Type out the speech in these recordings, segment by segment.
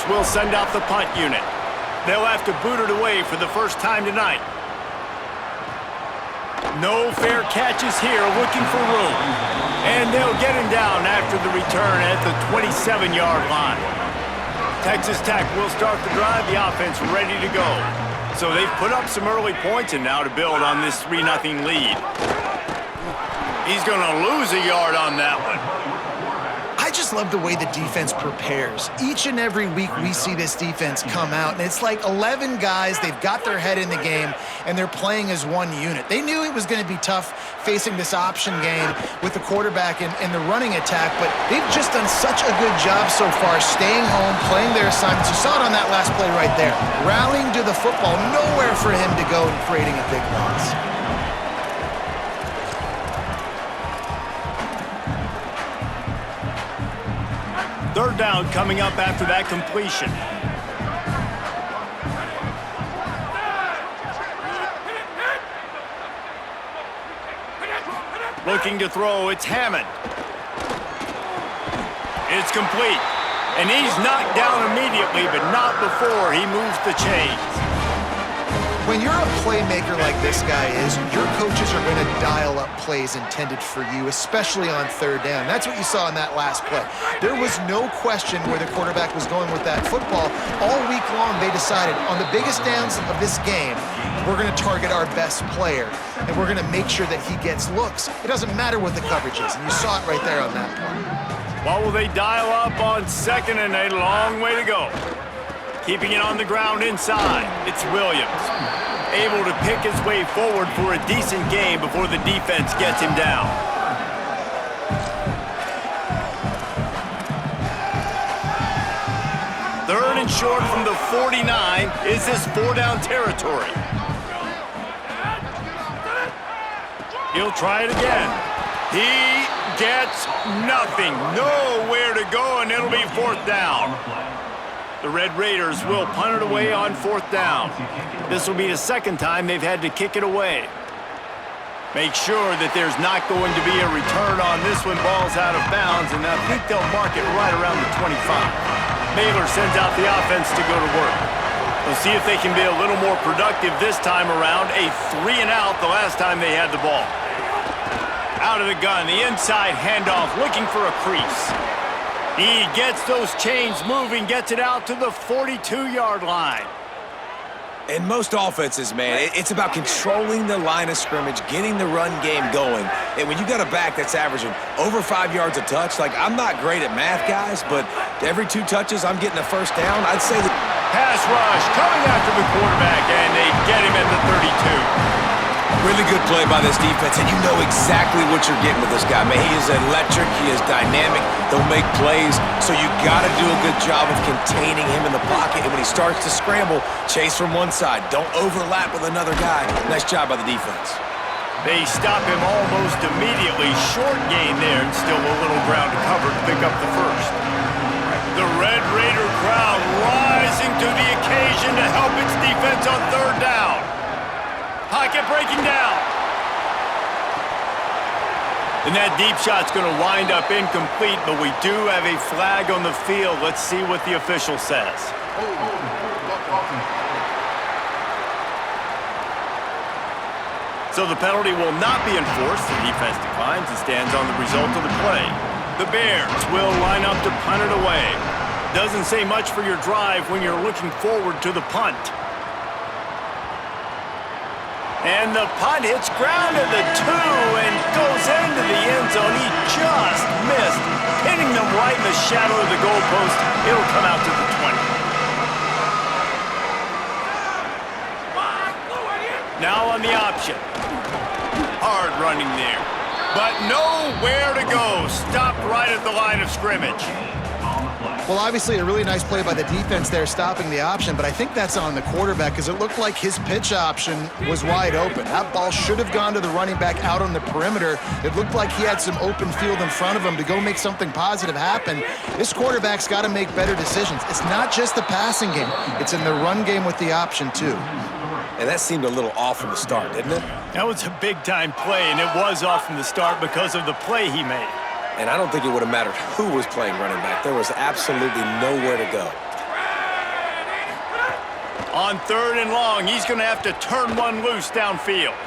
Raiders will send out the punt unit. They'll have to boot it away for the first time tonight. No fair catches here, looking for room. And they'll get him down after the return at the 27-yard line. Texas Tech will start the drive, the offense ready to go. So they've put up some early points and now to build on this 3-0 lead. He's going to lose a yard on that one. I just love the way the defense prepares. Each and every week we see this defense come out, and it's like 11 guys, they've got their head in the game, and they're playing as one unit. They knew it was going to be tough facing this option game with the quarterback and the running attack, but they've just done such a good job so far staying home, playing their assignments. You saw it on that last play right there. Rallying to the football, nowhere for him to go and creating a big loss. Third down coming up after that completion. Looking to throw, it's Hammond. It's complete. And he's knocked down immediately, but not before he moves the chains. When you're a playmaker like this guy is, your coaches are going to dial up plays intended for you, especially on third down. That's what you saw in that last play. There was no question where the quarterback was going with that football. All week long, they decided on the biggest downs of this game, we're going to target our best player, and we're going to make sure that he gets looks. It doesn't matter what the coverage is, and you saw it right there on that play. What will they dial up on second and a long way to go? Keeping it on the ground inside, it's Williams. Able to pick his way forward for a decent game before the defense gets him down. Third and short from the 49. Is this 4-down territory? He'll try it again. He gets nothing. Nowhere to go, and it'll be 4th down. The Red Raiders will punt it away on 4th down. This will be the second time they've had to kick it away. Make sure that there's not going to be a return on this one. Ball's out of bounds, and I think they'll mark it right around the 25. Baylor sends out the offense to go to work. We'll see if they can be a little more productive this time around. A 3-and-out the last time they had the ball. Out of the gun, the inside handoff, looking for a crease. He gets those chains moving, gets it out to the 42-yard line. In most offenses, man, it's about controlling the line of scrimmage, getting the run game going. And when you got a back that's averaging over 5 yards a touch, like, I'm not great at math, guys, but every 2 touches, I'm getting a first down. I'd say that... Pass rush coming after the quarterback, and they get him at the 32. Really good play by this defense, and you know exactly what you're getting with this guy. Man, he is electric. He is dynamic. He'll make plays, so you got to do a good job of containing him in the pocket. And when he starts to scramble, chase from one side. Don't overlap with another guy. Nice job by the defense. They stop him almost immediately. Short gain there, and still a little ground to cover to pick up the first. The Red Raider crowd rising to the occasion to help its defense on third down. Pocket breaking down. And that deep shot's going to wind up incomplete, but we do have a flag on the field. Let's see what the official says. So the penalty will not be enforced. The defense declines and stands on the result of the play. The Bears will line up to punt it away. Doesn't say much for your drive when you're looking forward to the punt. And the punt hits ground at the 2 and goes into the end zone. He just missed, hitting them right in the shadow of the goalpost. It'll come out to the 20. Now on the option. Hard running there. But nowhere to go. Stopped right at the line of scrimmage. Well, obviously a really nice play by the defense there stopping the option, but I think that's on the quarterback because it looked like his pitch option was wide open. That ball should have gone to the running back out on the perimeter. It looked like he had some open field in front of him to go make something positive happen. This quarterback's got to make better decisions. It's not just the passing game. It's in the run game with the option, too. And that seemed a little off from the start, didn't it? That was a big-time play, and it was off from the start because of the play he made. And I don't think it would have mattered who was playing running back. There was absolutely nowhere to go. On 3rd and long, he's going to have to turn one loose downfield.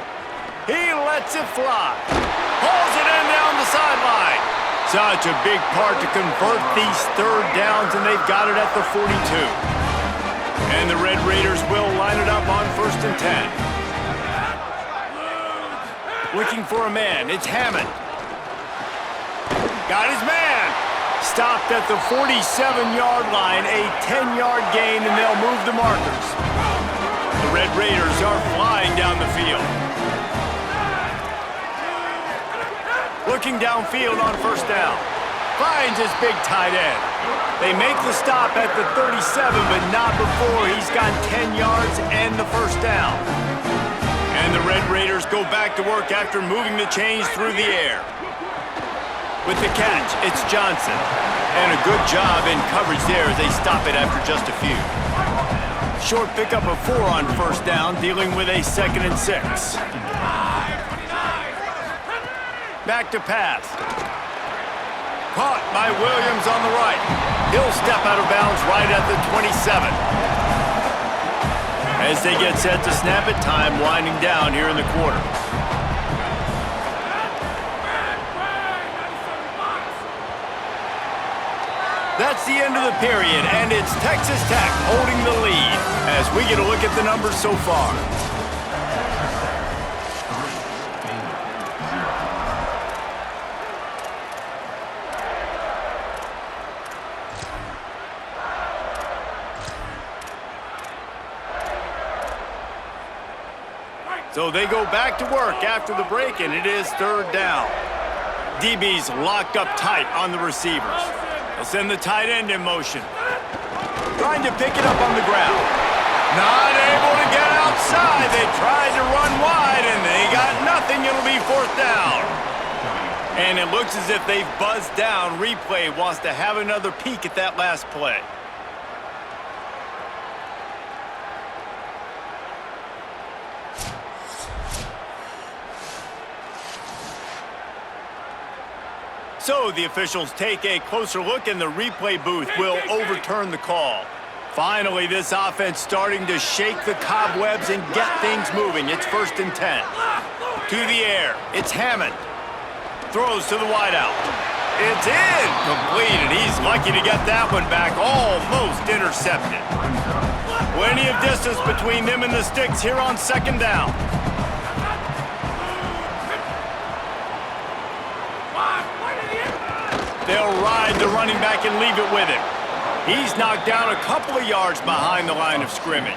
He lets it fly. Pulls it in down the sideline. Such a big part to convert these 3rd downs, and they've got it at the 42. And the Red Raiders will line it up on 1st and 10. Looking for a man. It's Hammond. Got his man. Stopped at the 47-yard line, a 10-yard gain, and they'll move the markers. The Red Raiders are flying down the field. Looking downfield on 1st down. Finds his big tight end. They make the stop at the 37, but not before he's got 10 yards and the 1st down. And the Red Raiders go back to work after moving the chains through the air. With the catch, it's Johnson. And a good job in coverage there as they stop it after just a few. Short pickup of 4 on 1st down, dealing with a 2nd and 6. Back to pass. Caught by Williams on the right. He'll step out of bounds right at the 27. As they get set to snap it, time winding down here in the quarter. That's the end of the period, and it's Texas Tech holding the lead as we get a look at the numbers so far. So they go back to work after the break, and it is 3rd down. DB's locked up tight on the receivers. They'll send the tight end in motion. Trying to pick it up on the ground. Not able to get outside. They tried to run wide, and they got nothing. It'll be 4th down. And it looks as if they've buzzed down. Replay wants to have another peek at that last play. So the officials take a closer look, and the replay booth will overturn the call. Finally, this offense starting to shake the cobwebs and get things moving. It's 1st and 10. To the air. It's Hammond. Throws to the wideout. It's in. Complete, and he's lucky to get that one back. Almost intercepted. Plenty of distance between them and the sticks here on 2nd down. They'll ride the running back and leave it with him. He's knocked down a couple of yards behind the line of scrimmage.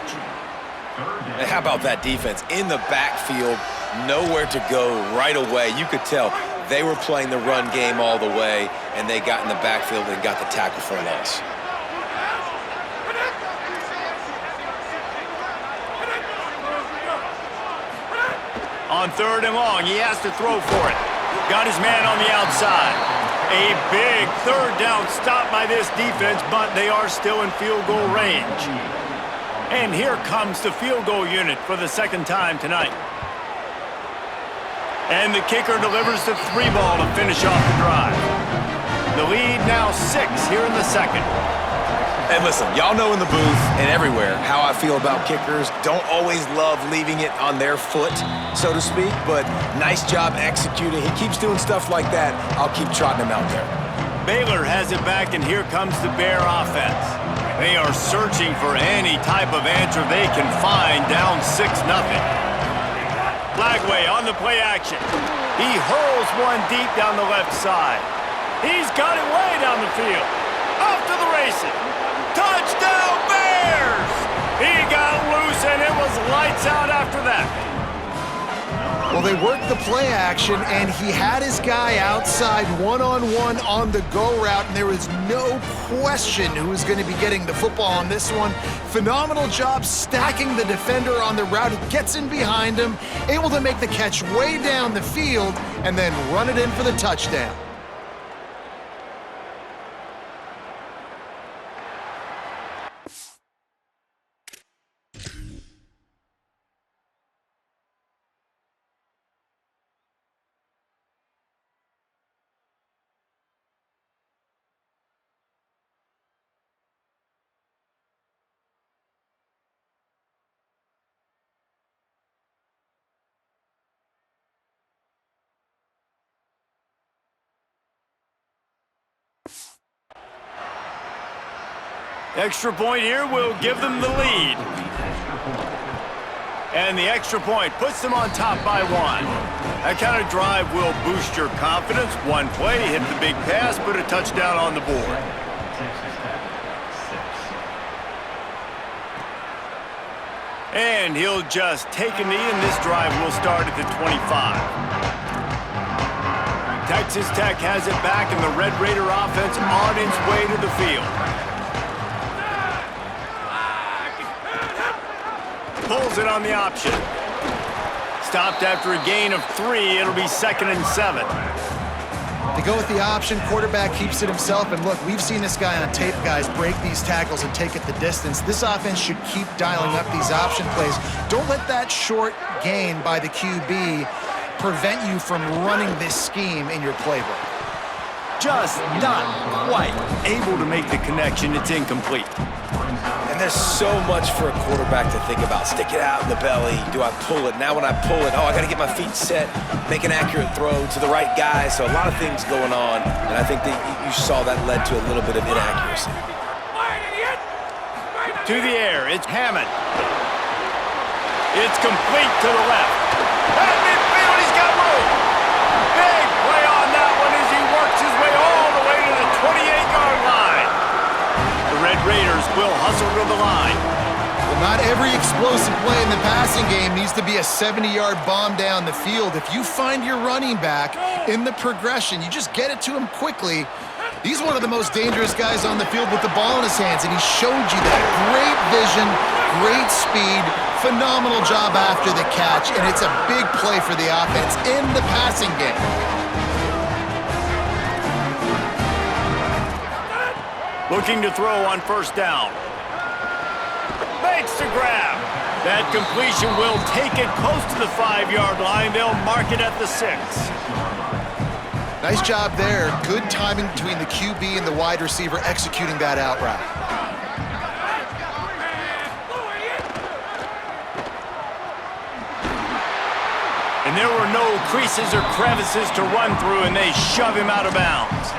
And how about that defense? In the backfield, nowhere to go right away. You could tell they were playing the run game all the way, and they got in the backfield and got the tackle for a loss. On 3rd and long, he has to throw for it. Got his man on the outside. A big 3rd down stop by this defense, but they are still in field goal range. And here comes the field goal unit for the 2nd time tonight. And the kicker delivers the 3 ball to finish off the drive. The lead now 6 here in the 2nd. And listen, y'all know in the booth and everywhere how I feel about kickers. Don't always love leaving it on their foot, so to speak, but nice job executing. He keeps doing stuff like that. I'll keep trotting him out there. Baylor has it back, and here comes the Bear offense. They are searching for any type of answer they can find, down 6-0. Flagway on the play action. He hurls one deep down the left side. He's got it way down the field. Off to the races. Touchdown, Bears! He got loose, and it was lights out after that. Well, they worked the play action, and he had his guy outside one-on-one on the go route, and there was no question who was going to be getting the football on this one. Phenomenal job stacking the defender on the route. He gets in behind him, able to make the catch way down the field, and then run it in for the touchdown. Extra point here will give them the lead. And the extra point puts them on top by 1. That kind of drive will boost your confidence. One play, hit the big pass, put a touchdown on the board. And he'll just take a knee, and this drive will start at the 25. Texas Tech has it back, and the Red Raider offense on its way to the field. Pulls it on the option. Stopped after a gain of 3. It'll be 2nd and 7. They go with the option. Quarterback keeps it himself. And look, we've seen this guy on tape, guys, break these tackles and take it the distance. This offense should keep dialing up these option plays. Don't let that short gain by the QB prevent you from running this scheme in your playbook. Just not quite able to make the connection. It's incomplete. And there's so much for a quarterback to think about. Stick it out in the belly. Do I pull it? Now when I pull it, I got to get my feet set, make an accurate throw to the right guy. So a lot of things going on, and I think that you saw that led to a little bit of inaccuracy. To the air, it's Hammond. It's complete to the left. At midfield, he's got room. Big play on that one as he works his way all the way to the 28-yard line. The Red Raiders will hustle to the line. Well, not every explosive play in the passing game needs to be a 70-yard bomb down the field. If you find your running back in the progression, you just get it to him quickly. He's one of the most dangerous guys on the field with the ball in his hands, and he showed you that. Great vision, great speed, phenomenal job after the catch, and it's a big play for the offense in the passing game. Looking to throw on 1st down. Makes the grab. That completion will take it close to the 5-yard line. They'll mark it at the 6. Nice job there. Good timing between the QB and the wide receiver executing that out route. And there were no creases or crevices to run through, and they shove him out of bounds.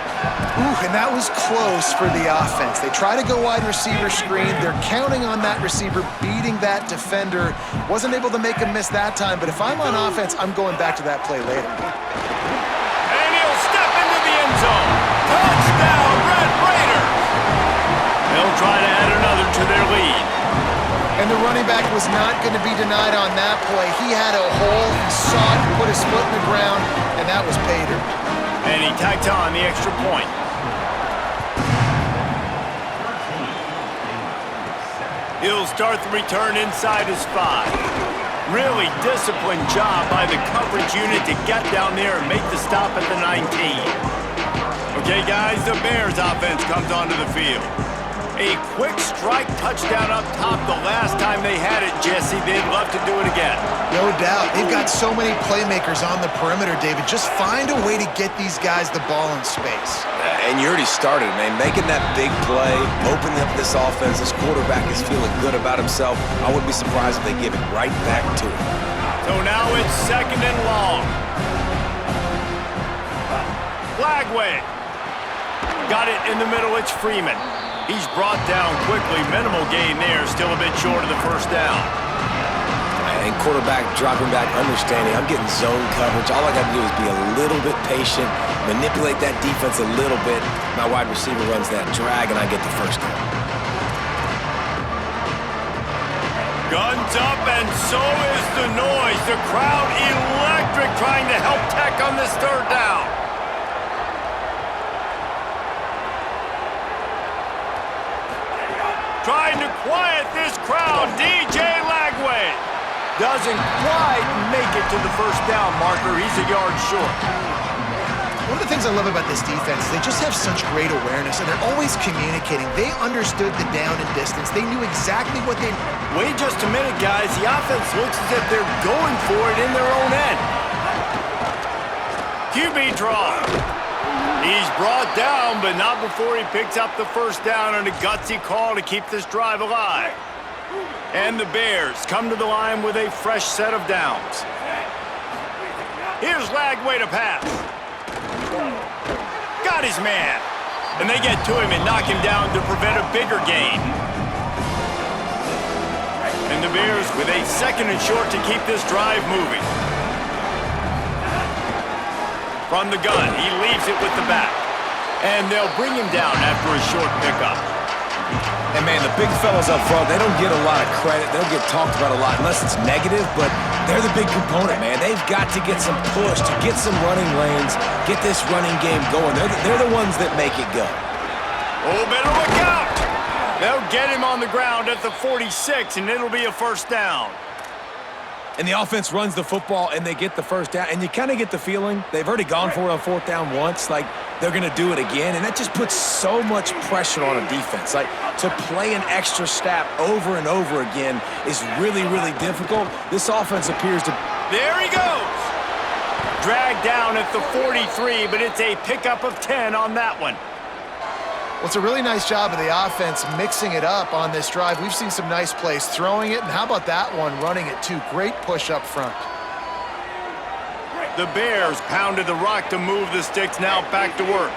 Ooh, and that was close for the offense. They try to go wide receiver screen. They're counting on that receiver beating that defender. Wasn't able to make a miss that time, but if I'm on offense, I'm going back to that play later. And he'll step into the end zone. Touchdown, Red Raiders! They'll try to add another to their lead. And the running back was not going to be denied on that play. He had a hole, he saw it, put his foot in the ground, and that was pay dirt. And he tacked on the extra point. He'll start the return inside his 5. Really disciplined job by the coverage unit to get down there and make the stop at the 19. Okay, guys, the Bears offense comes onto the field. A quick strike touchdown up top the last time they had it, Jesse. They'd love to do it again. No doubt. They've got so many playmakers on the perimeter, David. Just find a way to get these guys the ball in space. And you already started, man. Making that big play, opening up this offense. This quarterback is feeling good about himself. I wouldn't be surprised if they give it right back to him. So now it's 2nd and long. Flagway. Got it in the middle. It's Freeman. He's brought down quickly. Minimal gain there. Still a bit short of the 1st down. And quarterback dropping back, understanding I'm getting zone coverage. All I got to do is be a little bit patient, manipulate that defense a little bit. My wide receiver runs that drag, and I get the 1st down. Guns up, and so is the noise. The crowd electric, trying to help Tech on this 3rd down. Trying to quiet this crowd, DJ Lagway. Doesn't quite make it to the 1st down marker. He's a yard short. One of the things I love about this defense is they just have such great awareness, and they're always communicating. They understood the down and distance. They knew exactly what they... Wait just a minute, guys. The offense looks as if they're going for it in their own end. QB draw. He's brought down, but not before he picks up the 1st down on a gutsy call to keep this drive alive. And the Bears come to the line with a fresh set of downs. Here's Lagway to pass. Got his man. And they get to him and knock him down to prevent a bigger gain. And the Bears with a 2nd and short to keep this drive moving. From the gun, he leaves it with the back. And they'll bring him down after a short pickup. And, man, the big fellas up front, they don't get a lot of credit. They don't get talked about a lot unless it's negative, but they're the big component, man. They've got to get some push, to get some running lanes, get this running game going. They're the ones that make it go. Oh, better look out! They'll get him on the ground at the 46, and it'll be a first down. And the offense runs the football, and they get the first down. And you kind of get the feeling they've already gone for it on 4th down once. Like, they're going to do it again. And that just puts so much pressure on a defense. Like, to play an extra snap over and over again is really, really difficult. This offense appears to... There he goes! Dragged down at the 43, but it's a pickup of 10 on that one. Well, it's a really nice job of the offense mixing it up on this drive. We've seen some nice plays throwing it, and how about that one running it too? Great push up front. The Bears pounded the rock to move the sticks, now back to work.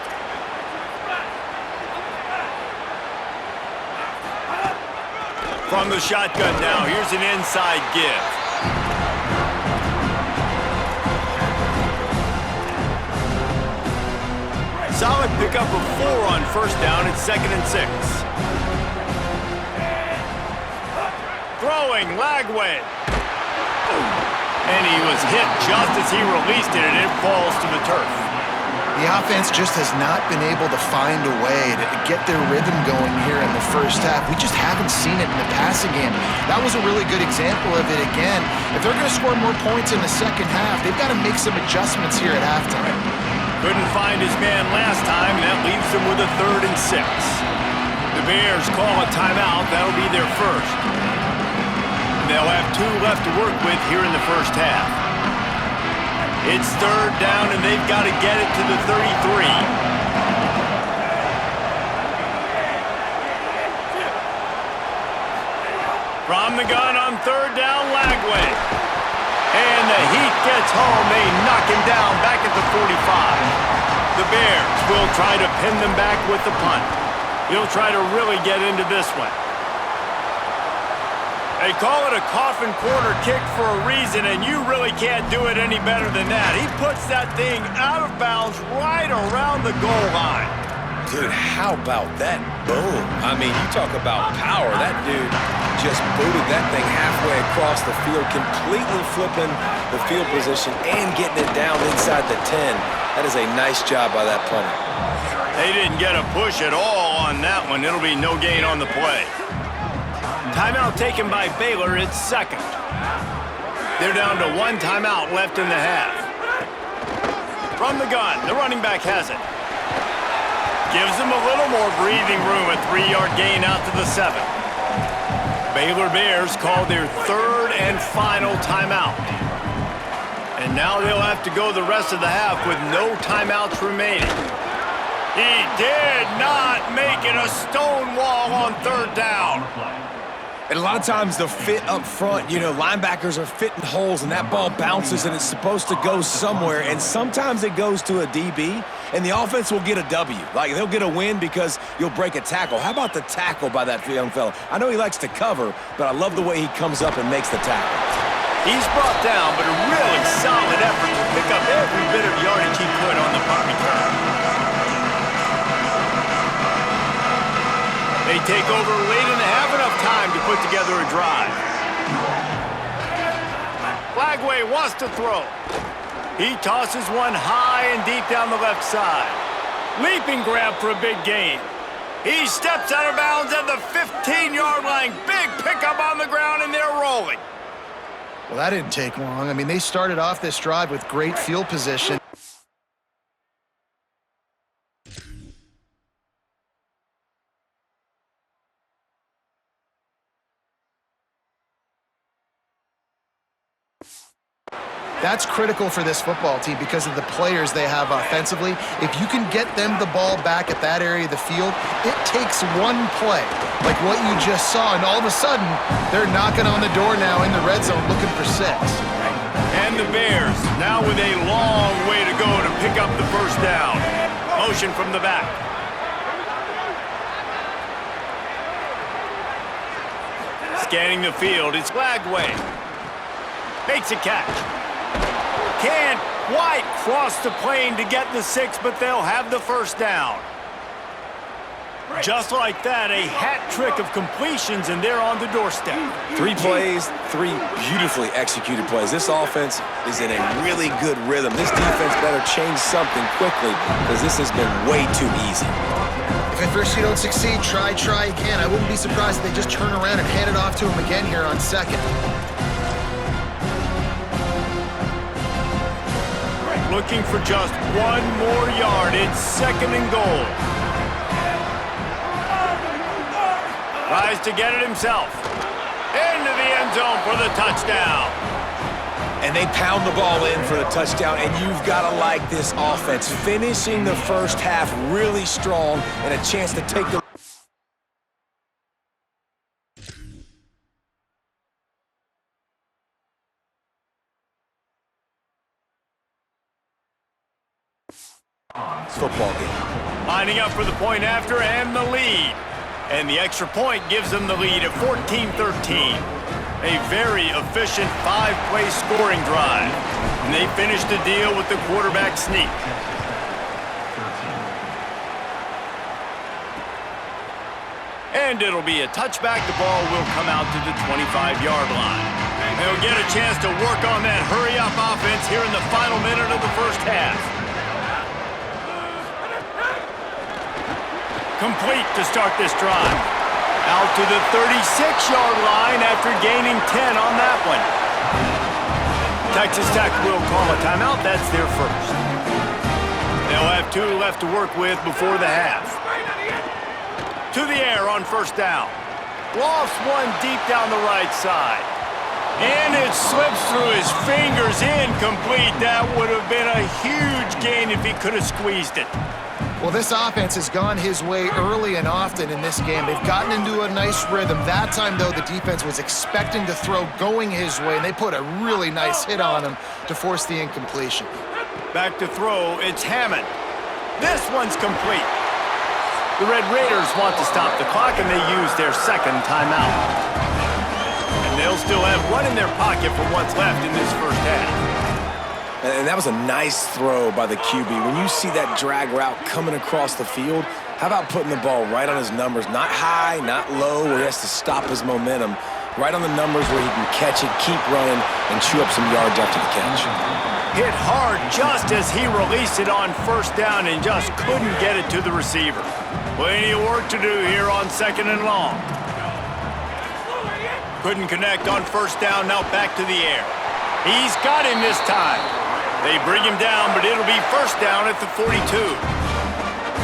From the shotgun now, here's an inside give. Solid pickup of 4 on first down. It's 2nd and 6. Throwing, Lagway. And he was hit just as he released it, and it falls to the turf. The offense just has not been able to find a way to get their rhythm going here in the first half. We just haven't seen it in the passing game. That was a really good example of it again. If they're going to score more points in the second half, they've got to make some adjustments here at halftime. Couldn't find his man last time. That leaves them with a 3rd and 6. The Bears call a timeout. That'll be their first. They'll have 2 left to work with here in the first half. It's 3rd down, and they've got to get it to the 33. From the gun on 3rd down, Lagway. And the heat gets home. They knock him down back at the 45. The Bears will try to pin them back with the punt. He'll try to really get into this one. They call it a coffin corner kick for a reason, and you really can't do it any better than that. He puts that thing out of bounds right around the goal line. Dude, how about that boom? I mean, you talk about power. That dude just booted that thing halfway across the field, completely flipping the field position and getting it down inside the 10. That is a nice job by that punter. They didn't get a push at all on that one. It'll be no gain on the play. Timeout taken by Baylor. It's 2nd. They're down to 1 timeout left in the half. From the gun, the running back has it. Gives them a little more breathing room, a 3-yard gain out to the 7. Baylor Bears call their 3rd and final timeout. And now they'll have to go the rest of the half with no timeouts remaining. He did not make it a stone wall on 3rd down. And a lot of times the fit up front, you know, linebackers are fitting holes and that ball bounces and it's supposed to go somewhere. And sometimes it goes to a DB and the offense will get a W. Like they'll get a win because you'll break a tackle. How about the tackle by that young fella? I know he likes to cover, but I love the way he comes up and makes the tackle. He's brought down, but a really solid effort to pick up every bit of yardage he could on the punt return. They take over late and have enough time to put together a drive. Lagway wants to throw. He tosses one high and deep down the left side. Leaping grab for a big gain. He steps out of bounds at the 15-yard line. Big pickup on the ground, and they're rolling. Well, that didn't take long. I mean, they started off this drive with great field position. That's critical for this football team because of the players they have offensively. If you can get them the ball back at that area of the field, it takes one play, like what you just saw, and all of a sudden, they're knocking on the door now in the red zone looking for 6. And the Bears, now with a long way to go to pick up the first down. Motion from the back. Scanning the field, it's Lagway. Makes a catch. Can't quite cross the plane to get the 6, but they'll have the first down. Just like that, a hat trick of completions, and they're on the doorstep. 3 plays, 3 beautifully executed plays. This offense is in a really good rhythm. This defense better change something quickly because this has been way too easy. If at first you don't succeed, try again. I wouldn't be surprised if they just turn around and hand it off to him again here on second. Looking for just 1 more yard. It's 2nd and goal. Tries to get it himself. Into the end zone for the touchdown. And they pound the ball in for the touchdown, and you've got to like this offense. Finishing the first half really strong and a chance to take the... football game. Lining up for the point after and the lead. And the extra point gives them the lead at 14-13. A very efficient 5-play scoring drive. And they finish the deal with the quarterback sneak. And it'll be a touchback. The ball will come out to the 25-yard line. They'll get a chance to work on that hurry-up offense here in the final minute of the first half. Complete to start this drive. Out to the 36-yard line after gaining 10 on that one. Texas Tech will call a timeout. That's their first. They'll have 2 left to work with before the half. To the air on first down. Lofts one deep down the right side. And it slips through his fingers, incomplete. That would have been a huge gain if he could have squeezed it. Well, this offense has gone his way early and often in this game. They've gotten into a nice rhythm. That time, though, the defense was expecting to throw going his way, and they put a really nice hit on him to force the incompletion. Back to throw, it's Hammond. This one's complete. The Red Raiders want to stop the clock, and they use their second timeout. And they'll still have one in their pocket for what's left in this first half. And that was a nice throw by the QB. When you see that drag route coming across the field, how about putting the ball right on his numbers? Not high, not low, where he has to stop his momentum. Right on the numbers where he can catch it, keep running, and chew up some yards after the catch. Hit hard just as he released it on first down and just couldn't get it to the receiver. Plenty of work to do here on 2nd and long. Couldn't connect on first down, now back to the air. He's got him this time. They bring him down, but it'll be first down at the 42.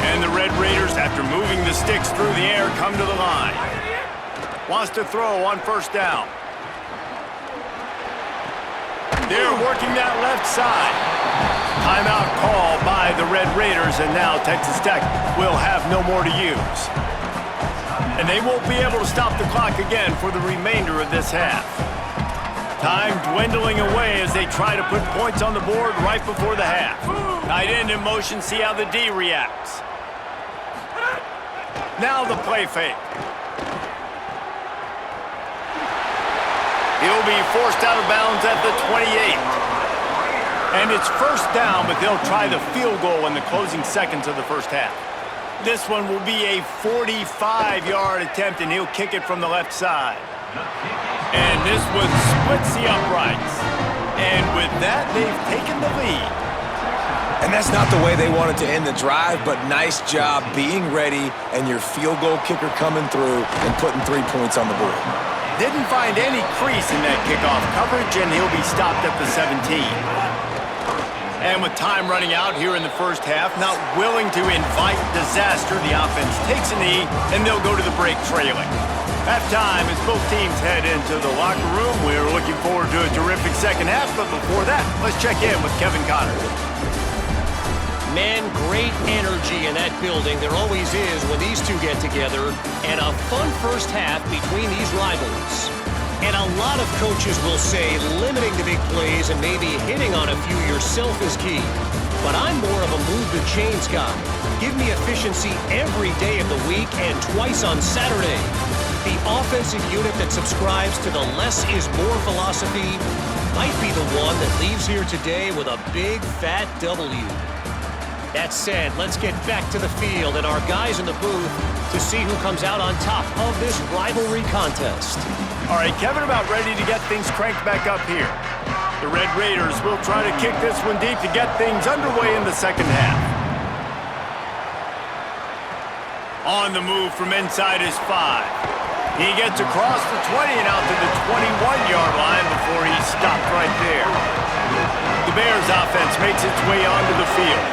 And the Red Raiders, after moving the sticks through the air, come to the line. Wants to throw on first down. They're working that left side. Timeout call by the Red Raiders, and now Texas Tech will have no more to use. And they won't be able to stop the clock again for the remainder of this half. Time dwindling away as they try to put points on the board right before the half. Tight end in motion, see how the D reacts. Now the play fake. He'll be forced out of bounds at the 28. And it's first down, but they'll try the field goal in the closing seconds of the first half. This one will be a 45-yard attempt, and he'll kick it from the left side. And this one splits the uprights. And with that, they've taken the lead. And that's not the way they wanted to end the drive, but nice job being ready and your field goal kicker coming through and putting 3 points on the board. Didn't find any crease in that kickoff coverage, and he'll be stopped at the 17. And with time running out here in the first half, not willing to invite disaster, the offense takes a knee, and they'll go to the break trailing. Halftime as both teams head into the locker room. We're looking forward to a terrific second half, but before that, let's check in with Kevin Connors. Man, great energy in that building. There always is when these two get together. And a fun first half between these rivals. And a lot of coaches will say limiting the big plays and maybe hitting on a few yourself is key. But I'm more of a move the chains guy. Give me efficiency every day of the week and twice on Saturday. The offensive unit that subscribes to the less is more philosophy might be the one that leaves here today with a big, fat W. That said, let's get back to the field and our guys in the booth to see who comes out on top of this rivalry contest. All right, Kevin, about ready to get things cranked back up here. The Red Raiders will try to kick this one deep to get things underway in the second half. On the move from inside his 5. He gets across the 20 and out to the 21-yard line before he's stopped right there. The Bears offense makes its way onto the field.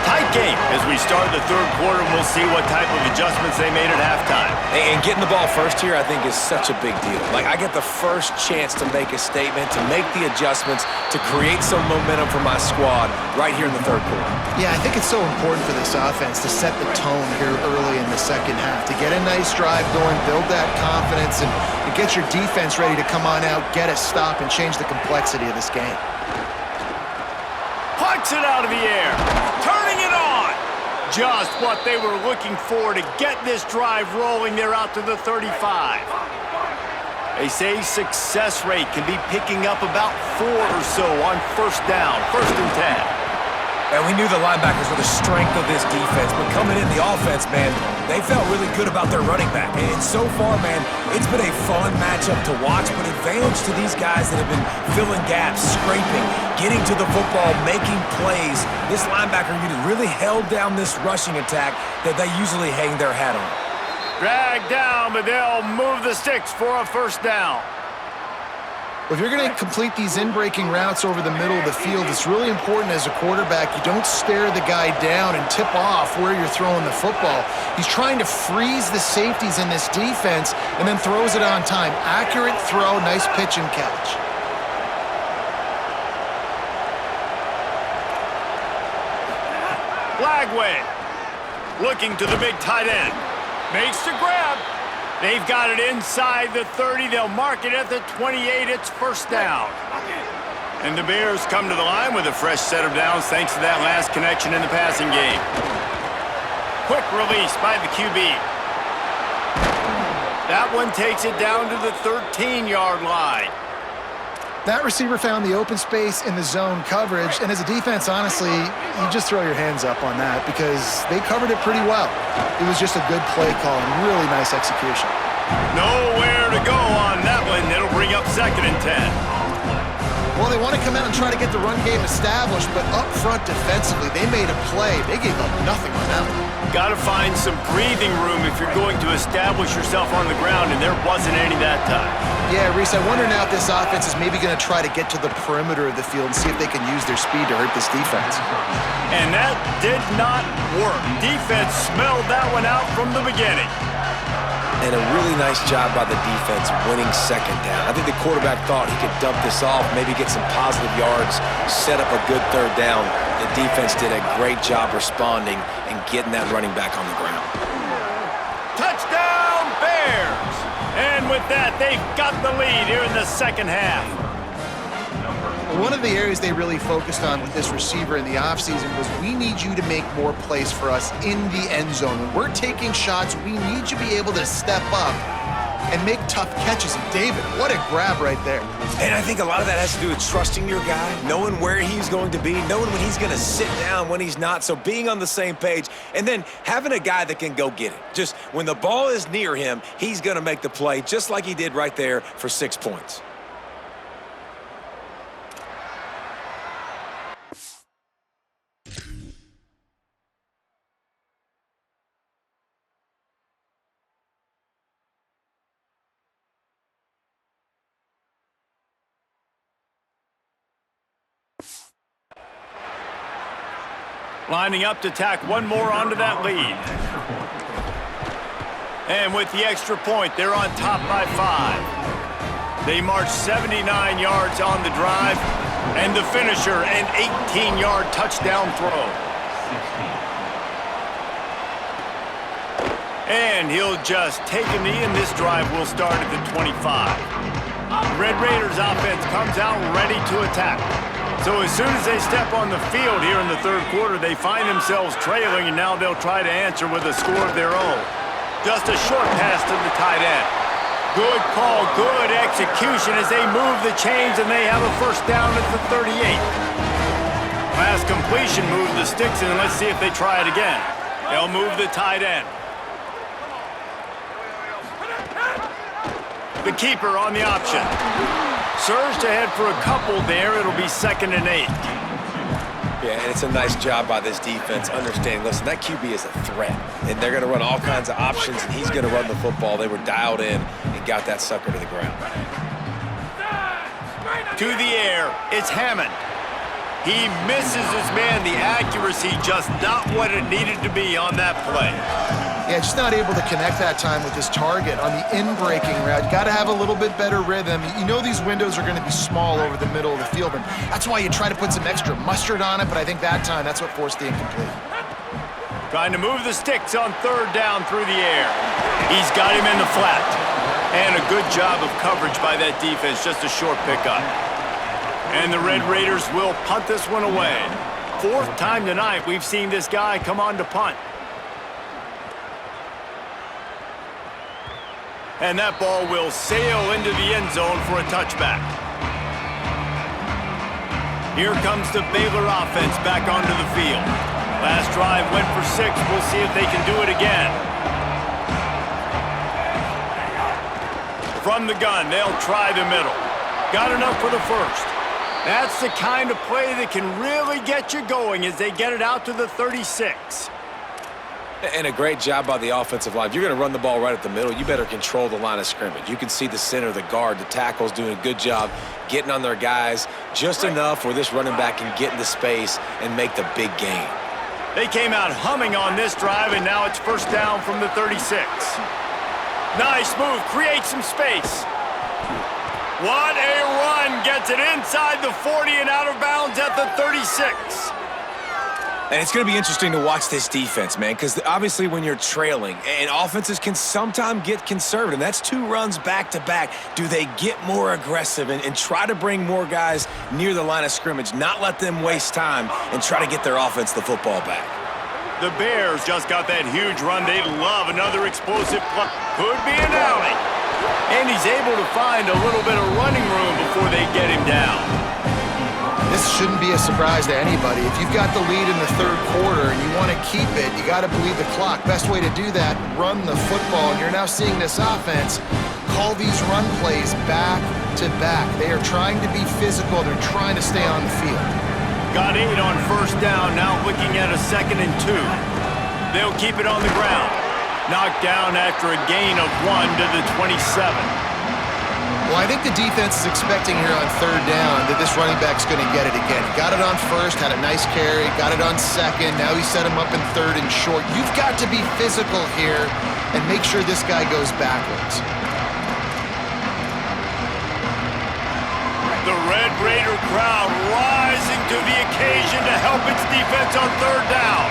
Tight game as we start the third quarter, and we'll see what type of adjustments they made at halftime. And getting the ball first here, I think, is such a big deal. Like, I get the first chance to make a statement, to make the adjustments, to create some momentum for my squad right here in the third quarter. Yeah, I think it's so important for this offense to set the tone here early in the second half, to get a nice drive going, build that confidence, and get your defense ready to come on out, get a stop, and change the complexity of this game. Punts it out of the air. Turning it on. Just what they were looking for to get this drive rolling there out to the 35. They say success rate can be picking up about 4 or so on first down, 1st and 10. And we knew the linebackers were the strength of this defense, but coming in the offense, man, they felt really good about their running back. And so far, man, it's been a fun matchup to watch, but advantage to these guys that have been filling gaps, scraping, getting to the football, making plays. This linebacker unit really held down this rushing attack that they usually hang their hat on. Dragged down, but they'll move the sticks for a first down. If you're going to complete these in-breaking routes over the middle of the field, it's really important as a quarterback you don't stare the guy down and tip off where you're throwing the football. He's trying to freeze the safeties in this defense and then throws it on time. Accurate throw, nice pitch and catch. Blagway looking to the big tight end. Makes the grab. They've got it inside the 30. They'll mark it at the 28. It's first down. And the Bears come to the line with a fresh set of downs thanks to that last connection in the passing game. Quick release by the QB. That one takes it down to the 13-yard line. That receiver found the open space in the zone coverage, and as a defense, honestly, you just throw your hands up on that because they covered it pretty well. It was just a good play call and really nice execution. Nowhere to go on that one. It'll bring up 2nd and 10. Well, they want to come out and try to get the run game established, but up front defensively, they made a play. They gave up nothing on that one. Got to find some breathing room if you're going to establish yourself on the ground, and there wasn't any that time. Yeah, Reese, I wonder now if this offense is maybe going to try to get to the perimeter of the field and see if they can use their speed to hurt this defense. And that did not work. Defense smelled that one out from the beginning. And a really nice job by the defense winning 2nd down. I think the quarterback thought he could dump this off, maybe get some positive yards, set up a good 3rd down. The defense did a great job responding and getting that running back on the ground. Touchdown, Bears! And with that, they've got the lead here in the second half. One of the areas they really focused on with this receiver in the offseason was we need you to make more plays for us in the end zone. When we're taking shots, we need you to be able to step up and make tough catches. And David, what a grab right there. And I think a lot of that has to do with trusting your guy, knowing where he's going to be, knowing when he's going to sit down, when he's not, so being on the same page, and then having a guy that can go get it. Just when the ball is near him, he's going to make the play, just like he did right there for 6 points. Lining up to tack one more onto that lead. And with the extra point, they're on top by 5. They march 79 yards on the drive, and the finisher, an 18-yard touchdown throw. And he'll just take a knee, and this drive will start at the 25. Red Raiders offense comes out ready to attack. So as soon as they step on the field here in the third quarter, they find themselves trailing, and now they'll try to answer with a score of their own. Just a short pass to the tight end. Good call, good execution as they move the chains and they have a first down at the 38. Pass completion, move the sticks, and let's see if they try it again. They'll move the tight end. The keeper on the option. Surged ahead for a couple there. It'll be 2nd and 8. Yeah, and it's a nice job by this defense understanding, listen, that QB is a threat, and they're going to run all kinds of options, and he's going to run the football. They were dialed in and got that sucker to the ground. To the air, it's Hammond. He misses his man. The accuracy just not what it needed to be on that play. Yeah, just not able to connect that time with his target on the in-breaking route. You got to have a little bit better rhythm. You know these windows are going to be small over the middle of the field, and that's why you try to put some extra mustard on it, but I think that time that's what forced the incomplete. Trying to move the sticks on 3rd down through the air. He's got him in the flat. And a good job of coverage by that defense, just a short pickup. And the Red Raiders will punt this one away. 4th time tonight we've seen this guy come on to punt. And that ball will sail into the end zone for a touchback. Here comes the Baylor offense back onto the field. Last drive went for 6. We'll see if they can do it again. From the gun, they'll try the middle. Got enough for the first. That's the kind of play that can really get you going as they get it out to the 36. And a great job by the offensive line. If you're going to run the ball right at the middle, you better control the line of scrimmage. You can see the center, the guard, the tackles doing a good job getting on their guys just enough where this running back can get into space and make the big gain. They came out humming on this drive, and now it's first down from the 36. Nice move, create some space. What a run, gets it inside the 40 and out of bounds at the 36. And it's going to be interesting to watch this defense, man, because obviously when you're trailing, and offenses can sometimes get conservative, and that's 2 runs back-to-back. Do they get more aggressive and try to bring more guys near the line of scrimmage, not let them waste time, and try to get their offense the football back? The Bears just got that huge run. They love another explosive play. Could be an alley. And he's able to find a little bit of running room before they get him down. This shouldn't be a surprise to anybody. If you've got the lead in the 3rd quarter and you want to keep it, you got to bleed the clock. Best way to do that, run the football. And you're now seeing this offense call these run plays back to back. They are trying to be physical. They're trying to stay on the field. Got 8 on first down, now looking at a 2nd and 2. They'll keep it on the ground. Knocked down after a gain of 1 to the 27. Well, I think the defense is expecting here on 3rd down that this running back's going to get it again. He got it on 1st, had a nice carry, got it on 2nd. Now he set him up in 3rd and short. You've got to be physical here and make sure this guy goes backwards. The Red Raider crowd rising to the occasion to help its defense on 3rd down.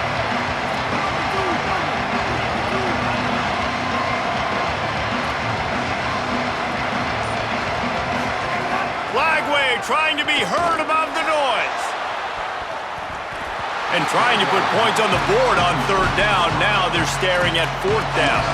Flag wave, trying to be heard above the noise. And trying to put points on the board on 3rd down. Now they're staring at 4th down.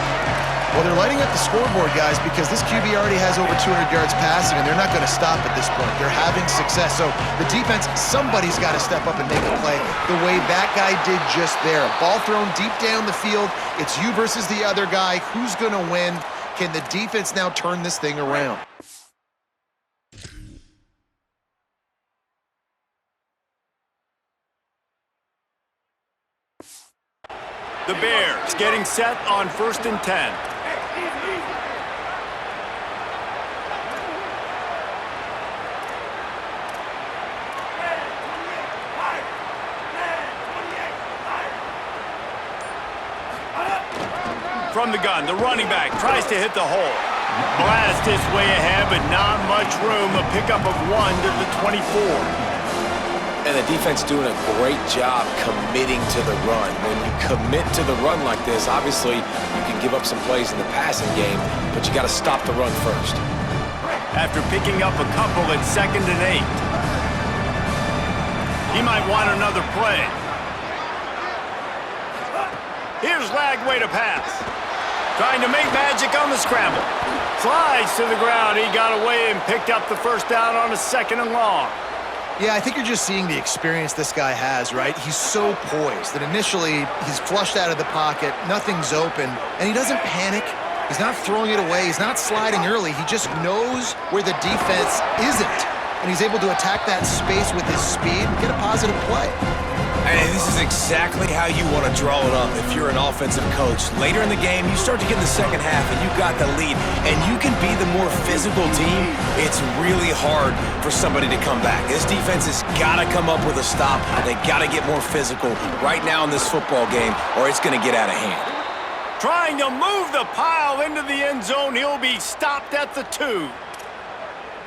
Well, they're lighting up the scoreboard, guys, because this QB already has over 200 yards passing, and they're not going to stop at this point. They're having success. So the defense, somebody's got to step up and make a play the way that guy did just there. A ball thrown deep down the field. It's you versus the other guy. Who's going to win? Can the defense now turn this thing around? The Bears getting set on 1st and 10. From the gun, the running back tries to hit the hole. Blast his way ahead, but not much room. A pickup of 1 to the 24. And the defense doing a great job committing to the run. When you commit to the run like this, obviously you can give up some plays in the passing game, but you got to stop the run first. After picking up a couple at 2nd and 8. He might want another play. Here's Lagway to pass. Trying to make magic on the scramble. slides to the ground. He got away and picked up the first down on a 2nd and long. Yeah, I think you're just seeing the experience this guy has, right? He's so poised that initially he's flushed out of the pocket, nothing's open, and he doesn't panic. He's not throwing it away. He's not sliding early. He just knows where the defense isn't, and he's able to attack that space with his speed and get a positive play. And this is exactly how you want to draw it up if you're an offensive coach. Later in the game, you start to get in the second half and you got the lead, and you can be the more physical team. It's really hard for somebody to come back. This defense has got to come up with a stop. They got to get more physical right now in this football game, or it's going to get out of hand. Trying to move the pile into the end zone. He'll be stopped at the 2.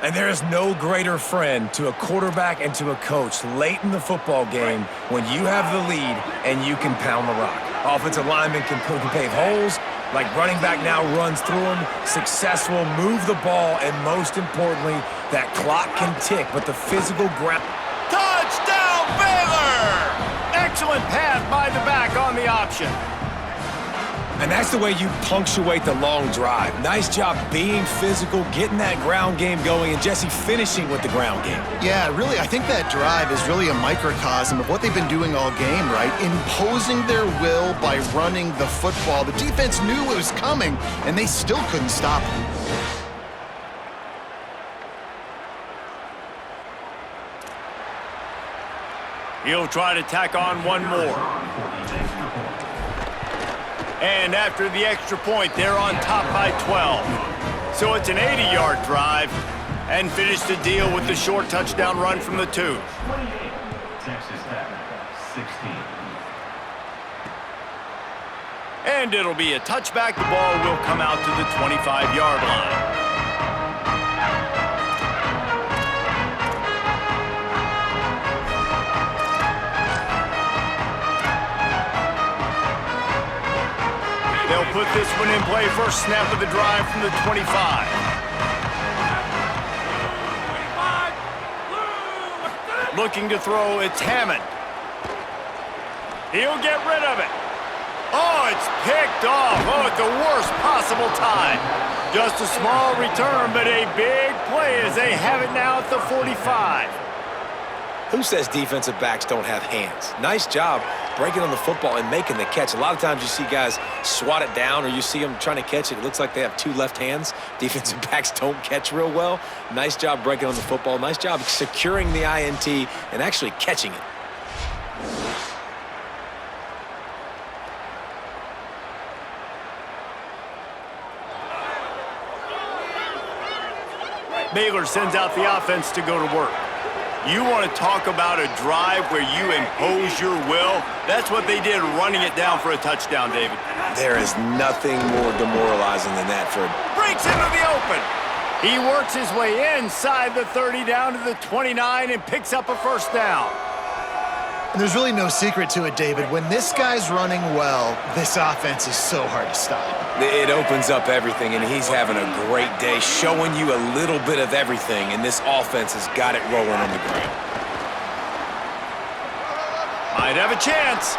And there is no greater friend to a quarterback and to a coach late in the football game when you have the lead and you can pound the rock. Offensive linemen can pave holes, like running back now runs through them, successful, move the ball, and most importantly, that clock can tick, but the physical ground. Touchdown, Baylor! Excellent pass by the back on the option. And that's the way you punctuate the long drive. Nice job being physical, getting that ground game going, and Jesse finishing with the ground game. Yeah, really, I think that drive is really a microcosm of what they've been doing all game, right? Imposing their will by running the football. The defense knew it was coming, and they still couldn't stop it. He'll try to tack on one more. And after the extra point, they're on top by 12. So it's an 80-yard drive, and finish the deal with the short touchdown run from the 2. Texas Tech, 16. And it'll be a touchback. The ball will come out to the 25-yard line. They'll put this one in play. First snap of the drive from the 25. Looking to throw, it's Hammond. He'll get rid of it. Oh, it's picked off. Oh, at the worst possible time. Just a small return, but a big play as they have it now at the 45. Who says defensive backs don't have hands? Nice job breaking on the football and making the catch. A lot of times you see guys swat it down or you see them trying to catch it. It looks like they have 2 left hands. Defensive backs don't catch real well. Nice job breaking on the football. Nice job securing the INT and actually catching it. Baylor sends out the offense to go to work. You want to talk about a drive where you impose your will? That's what they did, running it down for a touchdown, David. There is nothing more demoralizing than that for... Breaks into the open. He works his way inside the 30 down to the 29 and picks up a first down. And there's really no secret to it, David. When this guy's running well, this offense is so hard to stop. It opens up everything, and he's having a great day, showing you a little bit of everything, and this offense has got it rolling on the ground. Might have a chance.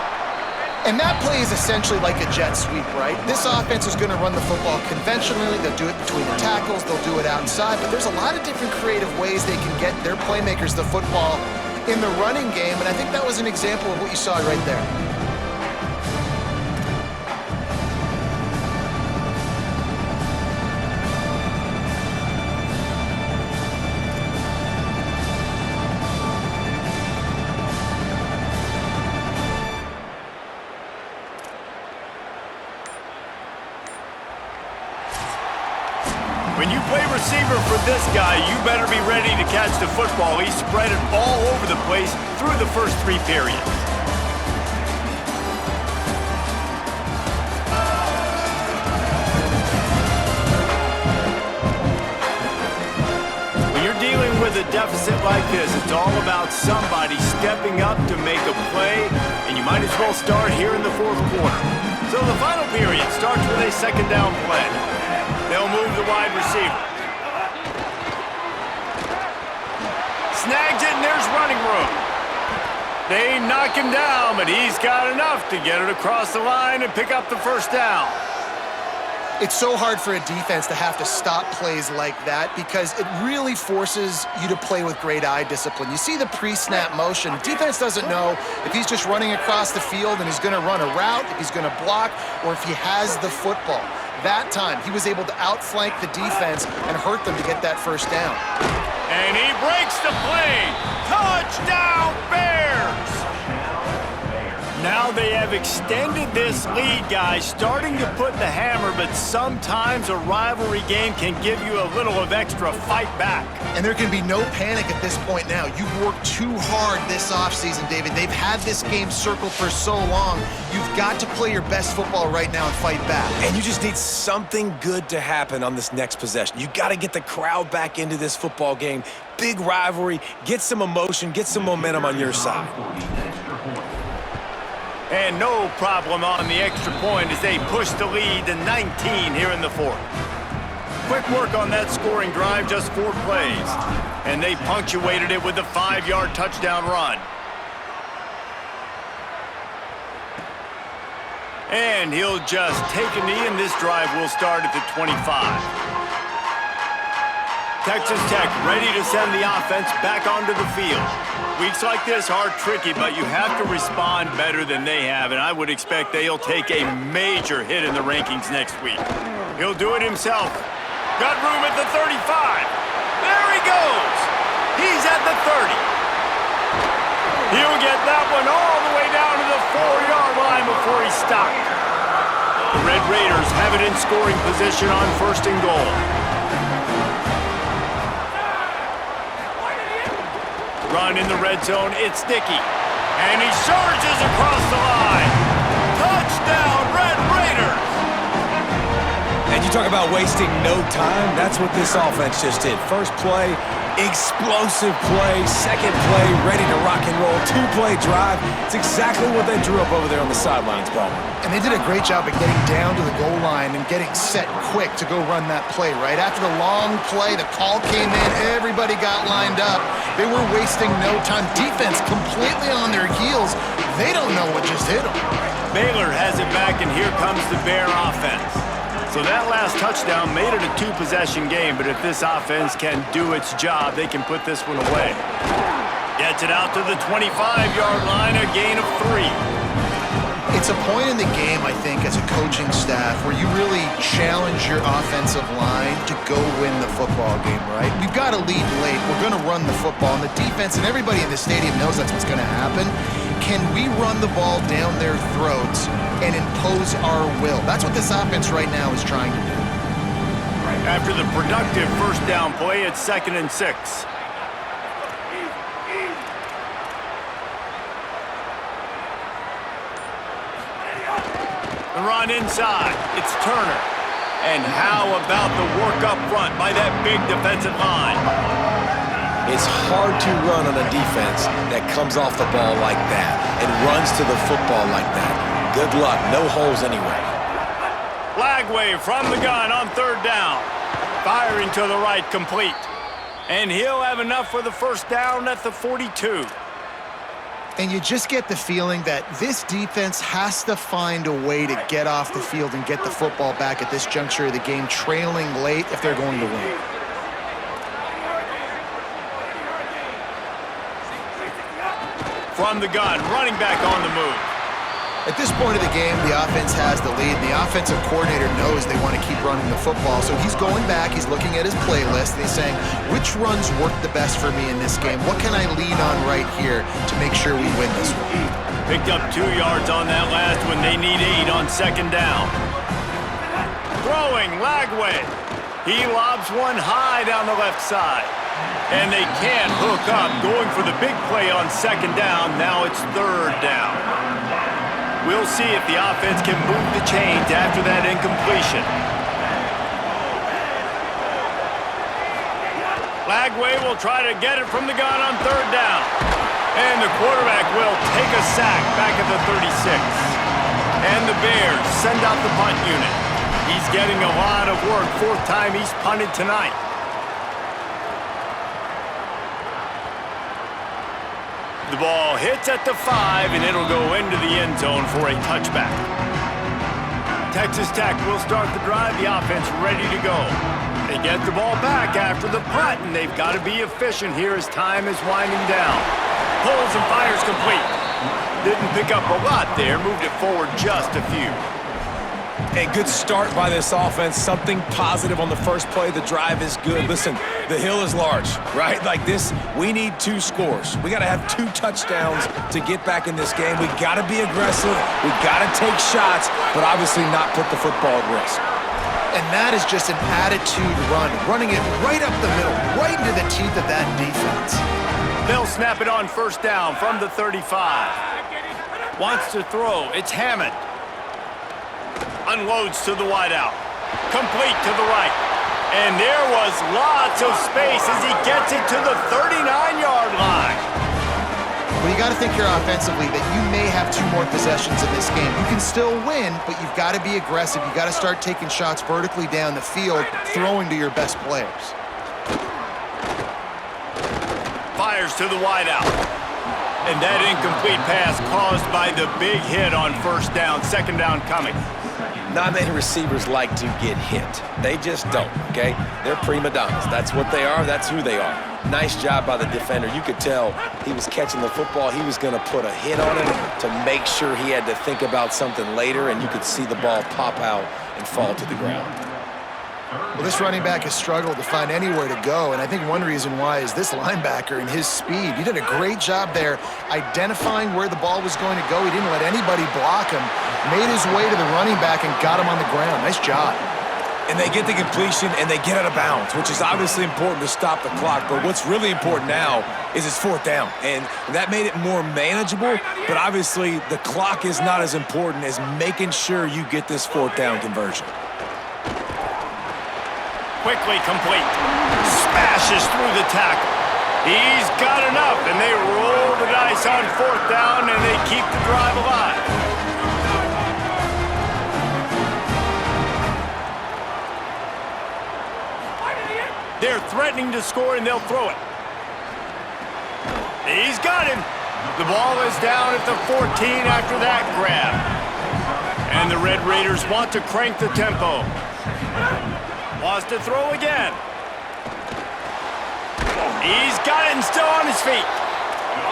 And that play is essentially like a jet sweep, right? This offense is going to run the football conventionally. They'll do it between the tackles. They'll do it outside. But there's a lot of different creative ways they can get their playmakers the football in the running game, and I think that was an example of what you saw right there. When you play receiver for this guy, you better be ready to catch the football. He spread it all over the place through the first 3 periods. When you're dealing with a deficit like this, it's all about somebody stepping up to make a play, and you might as well start here in the 4th quarter. So the final period starts with a 2nd down play. They'll move the wide receiver. Snags it, and there's running room. They knock him down, but he's got enough to get it across the line and pick up the first down. It's so hard for a defense to have to stop plays like that because it really forces you to play with great eye discipline. You see the pre-snap motion. Defense doesn't know if he's just running across the field and he's going to run a route, if he's going to block, or if he has the football. That time, he was able to outflank the defense and hurt them to get that first down. And he breaks the play. Touchdown, Bears! Now they have extended this lead, guys, starting to put the hammer, but sometimes a rivalry game can give you a little of extra fight back. And there can be no panic at this point now. You've worked too hard this offseason, David. They've had this game circled for so long. You've got to play your best football right now and fight back. And you just need something good to happen on this next possession. You got to get the crowd back into this football game. Big rivalry, get some emotion, get some momentum on your side. And no problem on the extra point as they push the lead to 19 here in the fourth. Quick work on that scoring drive, just 4 plays. And they punctuated it with a 5-yard touchdown run. And he'll just take a knee, and this drive will start at the 25. Texas Tech ready to send the offense back onto the field. Weeks like this are tricky, but you have to respond better than they have, and I would expect they'll take a major hit in the rankings next week. He'll do it himself. Got room at the 35. There he goes. He's at the 30. He'll get that one all the way down to the 4-yard line before he's stopped. The Red Raiders have it in scoring position on 1st and goal. Run in the red zone, it's Dickey. And he surges across the line. Touchdown, Red Raiders! And you talk about wasting no time, that's what this offense just did. First play, explosive play. Second play, ready to rock and roll. 2-play drive. It's exactly what they drew up over there on the sidelines, Ballmer. And they did a great job of getting down to the goal line and getting set quick to go run that play, right? After the long play, the call came in, everybody got lined up. They were wasting no time. Defense completely on their heels. They don't know what just hit them. Baylor has it back, and here comes the Bear offense. So that last touchdown made it a 2-possession game, but if this offense can do its job, they can put this one away. Gets it out to the 25-yard line, a gain of 3. It's a point in the game, I think, as a coaching staff where you really challenge your offensive line to go win the football game, right? We've got to lead late. We're going to run the football, and the defense and everybody in the stadium knows that's what's going to happen. Can we run the ball down their throats and impose our will? That's what this offense right now is trying to do. After the productive first down play, it's 2nd and 6. The run inside. It's Turner. And how about the work up front by that big defensive line? It's hard to run on a defense that comes off the ball like that and runs to the football like that. Good luck. No holes anyway. Lagway from the gun on 3rd down. Firing to the right, complete. And he'll have enough for the first down at the 42. And you just get the feeling that this defense has to find a way to get off the field and get the football back at this juncture of the game, trailing late if they're going to win. From the gun, running back on the move. At this point of the game, the offense has the lead, and the offensive coordinator knows they want to keep running the football. So he's going back, he's looking at his playlist, and he's saying, which runs work the best for me in this game? What can I lean on right here to make sure we win this one? Picked up 2 yards on that last one. They need 8 on 2nd down. Throwing, Lagway. He lobs one high down the left side. And they can't hook up, going for the big play on 2nd down. Now it's 3rd down. We'll see if the offense can move the chains after that incompletion. Lagway will try to get it from the gun on 3rd down. And the quarterback will take a sack back at the 36. And the Bears send out the punt unit. He's getting a lot of work. 4th time he's punted tonight. The ball hits at the 5, and it'll go into the end zone for a touchback. Texas Tech will start the drive. The offense ready to go. They get the ball back after the punt, and they've got to be efficient here as time is winding down. Pulls and fires complete. Didn't pick up a lot there. Moved it forward just a few. A good start by this offense. Something positive on the first play. The drive is good. Listen, the hill is large, right? Like this, we need 2 scores. We got to have 2 touchdowns to get back in this game. We got to be aggressive. We got to take shots, but obviously not put the football at risk. And that is just an attitude run, running it right up the middle, right into the teeth of that defense. They'll snap it on first down from the 35. Wants to throw. It's Hammond. Unloads to the wideout. Complete to the right. And there was lots of space as he gets it to the 39-yard line. Well, you got to think here offensively that you may have 2 more possessions in this game. You can still win, but you've got to be aggressive. You got to start taking shots vertically down the field, throwing to your best players. Fires to the wideout. And that incomplete pass caused by the big hit on first down. Second down coming. Not many receivers like to get hit. They just don't, okay? They're prima donnas. That's what they are. That's who they are. Nice job by the defender. You could tell he was catching the football. He was going to put a hit on him to make sure he had to think about something later, and you could see the ball pop out and fall to the ground. Well, this running back has struggled to find anywhere to go, and I think one reason why is this linebacker and his speed. He did a great job there identifying where the ball was going to go. He didn't let anybody block him, made his way to the running back and got him on the ground. Nice job. And they get the completion, and they get out of bounds, which is obviously important to stop the clock. But what's really important now is it's fourth down. And that made it more manageable, but obviously the clock is not as important as making sure you get this fourth down conversion. Quickly complete. Smashes through the tackle. He's got enough, and they roll the dice on fourth down, and they keep the drive alive. They're threatening to score, and they'll throw it. He's got him. The ball is down at the 14 after that grab. And the Red Raiders want to crank the tempo. Wants to throw again. He's got it and still on his feet.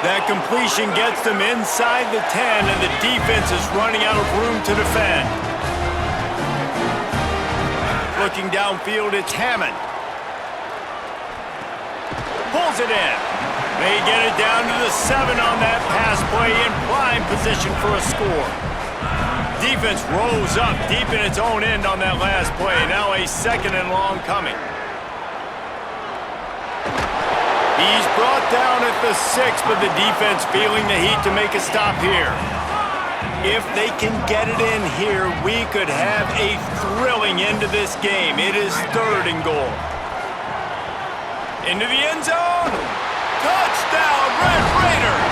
That completion gets them inside the 10, and the defense is running out of room to defend. Looking downfield, it's Hammond. Pulls it in. They get it down to the 7 on that pass play in prime position for a score. Defense rolls up deep in its own end on that last play. Now a second and long coming. He's brought down at the 6, but the defense feeling the heat to make a stop here. If they can get it in here, we could have a thrilling end to this game. It is 3rd and goal. Into the end zone. Touchdown, Red Raiders.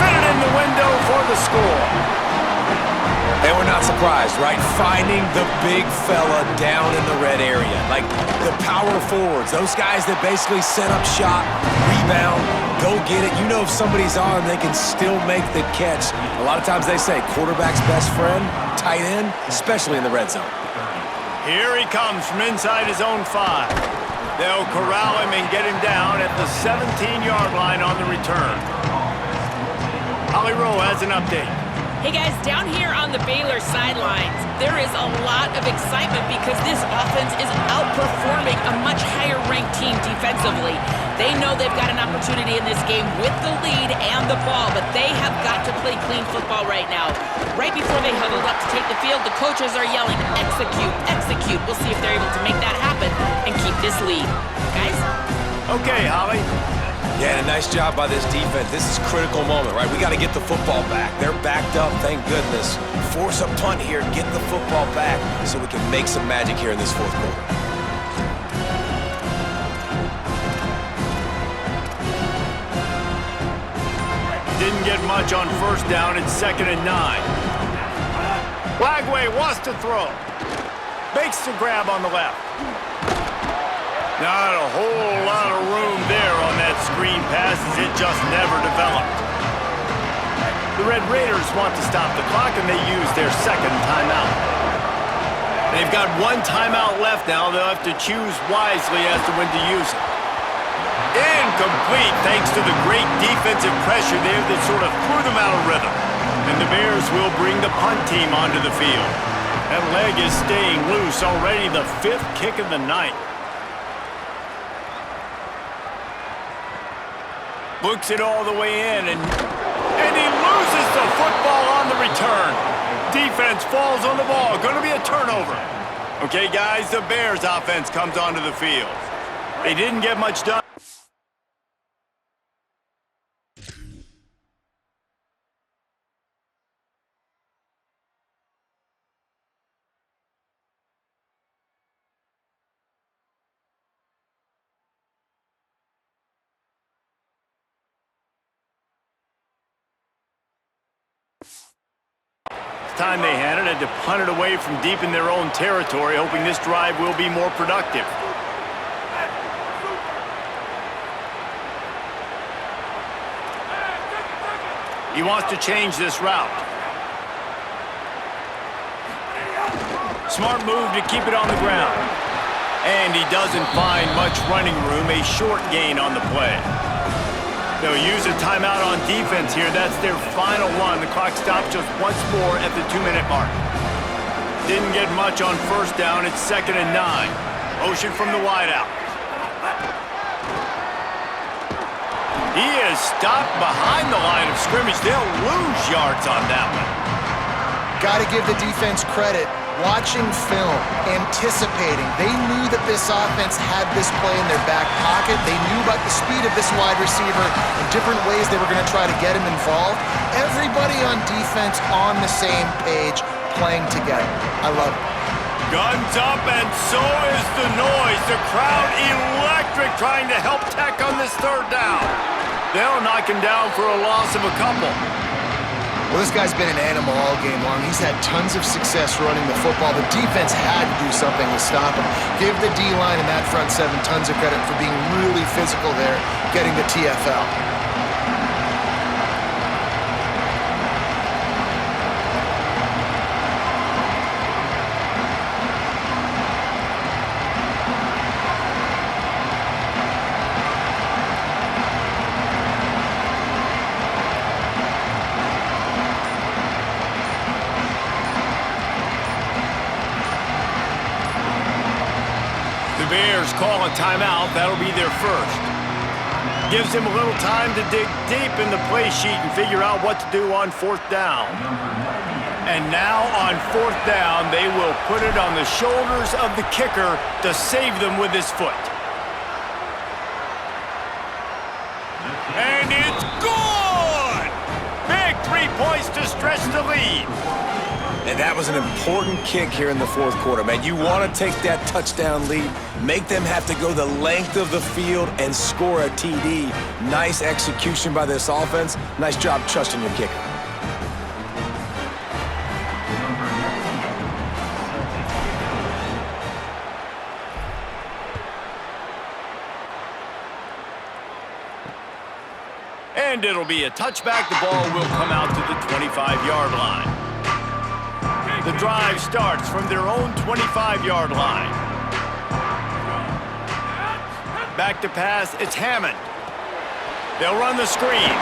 Fitted in the window for the score. And we're not surprised, right? Finding the big fella down in the red area. Like the power forwards, those guys that basically set up shop, rebound, go get it. You know if somebody's on, they can still make the catch. A lot of times they say quarterback's best friend, tight end, especially in the red zone. Here he comes from inside his own 5. They'll corral him and get him down at the 17-yard line on the return. Holly Rowe has an update. Hey guys, down here on the Baylor sidelines, there is a lot of excitement because this offense is outperforming a much higher-ranked team defensively. They know they've got an opportunity in this game with the lead and the ball, but they have got to play clean football right now. Right before they huddled up to take the field, the coaches are yelling, execute, execute. We'll see if they're able to make that happen and keep this lead. Guys? Okay, Holly. Yeah, and a nice job by this defense. This is a critical moment, right? We got to get the football back. They're backed up, thank goodness. Force a punt here, get the football back so we can make some magic here in this fourth quarter. Didn't get much on first down. It's 2nd and 9. Lagway wants to throw. Makes the grab on the left. Not a whole lot of room there on that screen pass as it just never developed. The Red Raiders want to stop the clock, and they use their second timeout. They've got one timeout left now. They'll have to choose wisely as to when to use it. Incomplete, thanks to the great defensive pressure there that sort of threw them out of rhythm. And the Bears will bring the punt team onto the field. That leg is staying loose already, the 5th kick of the night. Books it all the way in, and he loses the football on the return. Defense falls on the ball. Going to be a turnover. Okay, guys, the Bears offense comes onto the field. They didn't get much done. Time they had to punt it away from deep in their own territory, hoping this drive will be more productive. He wants to change this route. Smart move to keep it on the ground. And he doesn't find much running room, a short gain on the play. They'll use a timeout on defense here. That's their final one. The clock stops just once more at the 2-minute mark. Didn't get much on first down. It's 2nd and 9. Motion from the wideout. He is stopped behind the line of scrimmage. They'll lose yards on that one. Got to give the defense credit. Watching film, anticipating. They knew that this offense had this play in their back pocket. They knew about the speed of this wide receiver and different ways they were going to try to get him involved. Everybody on defense on the same page, playing together. I love it. Guns up, and so is the noise. The crowd electric, trying to help Tech on this 3rd down. They'll knock him down for a loss of a couple. Well, this guy's been an animal all game long. He's had tons of success running the football. The defense had to do something to stop him. Give the D-line and that front 7 tons of credit for being really physical there, getting the TFL. Bears call a timeout. That'll be their first. Gives him a little time to dig deep in the play sheet and figure out what to do on 4th down. And now on 4th down, they will put it on the shoulders of the kicker to save them with his foot. And it's good! Big 3 points to stretch the lead. And that was an important kick here in the 4th quarter, man. You want to take that touchdown lead, make them have to go the length of the field and score a TD. Nice execution by this offense. Nice job trusting your kicker. And it'll be a touchback. The ball will come out to the 25-yard line. The drive starts from their own 25-yard line. Back to pass, it's Hammond. They'll run the screen.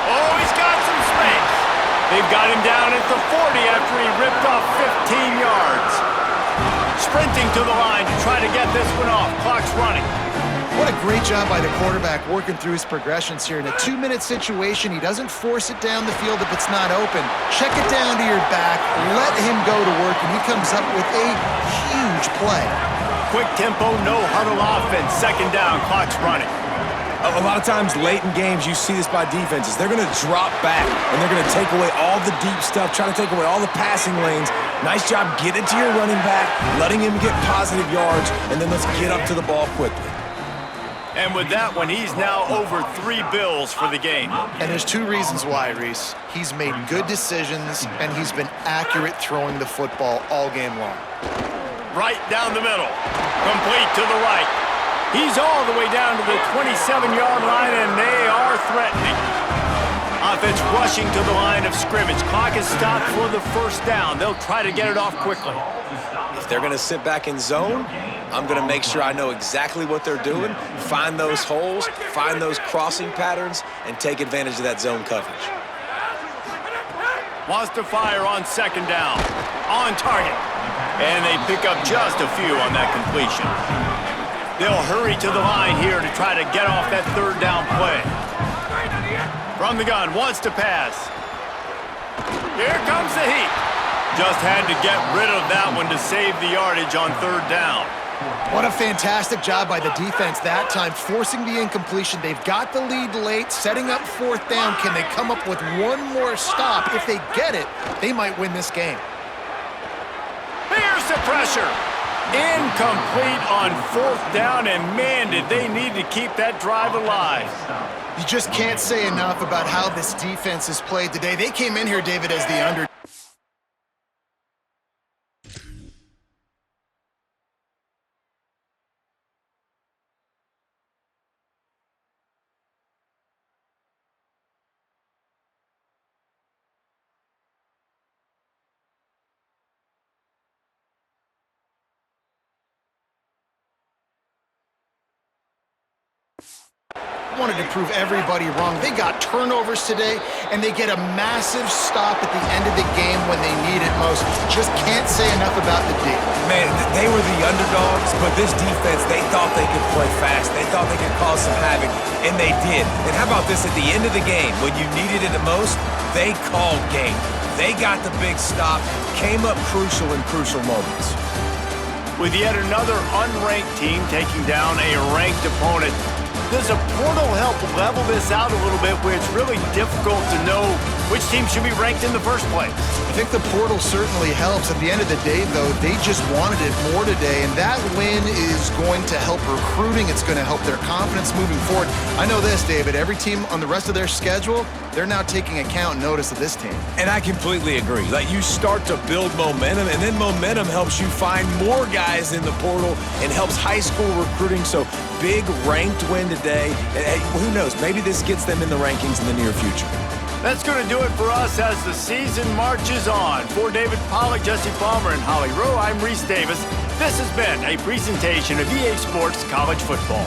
Oh, he's got some space. They've got him down at the 40 after he ripped off 15 yards. Sprinting to the line to try to get this one off. Clock's running. What a great job by the quarterback working through his progressions here. In a 2-minute situation, he doesn't force it down the field if it's not open. Check it down to your back, let him go to work, and he comes up with a huge play. Quick tempo, no huddle offense. 2nd down, clock's running. A lot of times late in games, you see this by defenses. They're going to drop back, and they're going to take away all the deep stuff, trying to take away all the passing lanes. Nice job getting to your running back, letting him get positive yards, and then let's get up to the ball quickly. And with that one, he's now over 3 bills for the game. And there's 2 reasons why, Reese. He's made good decisions, and he's been accurate throwing the football all game long. Right down the middle. Complete to the right. He's all the way down to the 27-yard line, and they are threatening. Offense rushing to the line of scrimmage. Clock is stopped for the 1st down. They'll try to get it off quickly. they're going to sit back in zone, I'm going to make sure I know exactly what they're doing, find those holes, find those crossing patterns, and take advantage of that zone coverage. Wants to fire on second down. On target. And they pick up just a few on that completion. They'll hurry to the line here to try to get off that third down play. From the gun, wants to pass. Here comes the heat. Just had to get rid of that one to save the yardage on third down. What a fantastic job by the defense that time, forcing the incompletion. They've got the lead late, setting up fourth down. Can they come up with one more stop? If they get it, they might win this game. Here's the pressure. Incomplete on fourth down, and man, did they need to keep that drive alive. You just can't say enough about how this defense has played today. They came in here, David, as the under. Wanted to prove everybody wrong. They got turnovers today, and they get a massive stop at the end of the game when they need it most. Just can't say enough about the D. Man, they were the underdogs, but this defense, they thought they could play fast. They thought they could cause some havoc, and they did. And how about this? At the end of the game, when you needed it the most, they called game. They got the big stop, came up crucial in crucial moments. With yet another unranked team taking down a ranked opponent, does a portal help level this out a little bit where it's really difficult to know which team should be ranked in the first place? I think the portal certainly helps. At the end of the day, though, they just wanted it more today, and that win is going to help recruiting. It's going to help their confidence moving forward. I know this, David, every team on the rest of their schedule, they're now taking account and notice of this team. And I completely agree. Like, you start to build momentum, and then momentum helps you find more guys in the portal and helps high school recruiting. So big ranked win today. And who knows, maybe this gets them in the rankings in the near future. That's going to do it for us as the season marches on. For David Pollack, Jesse Palmer, and Holly Rowe, I'm Reese Davis. This has been a presentation of EA Sports College Football.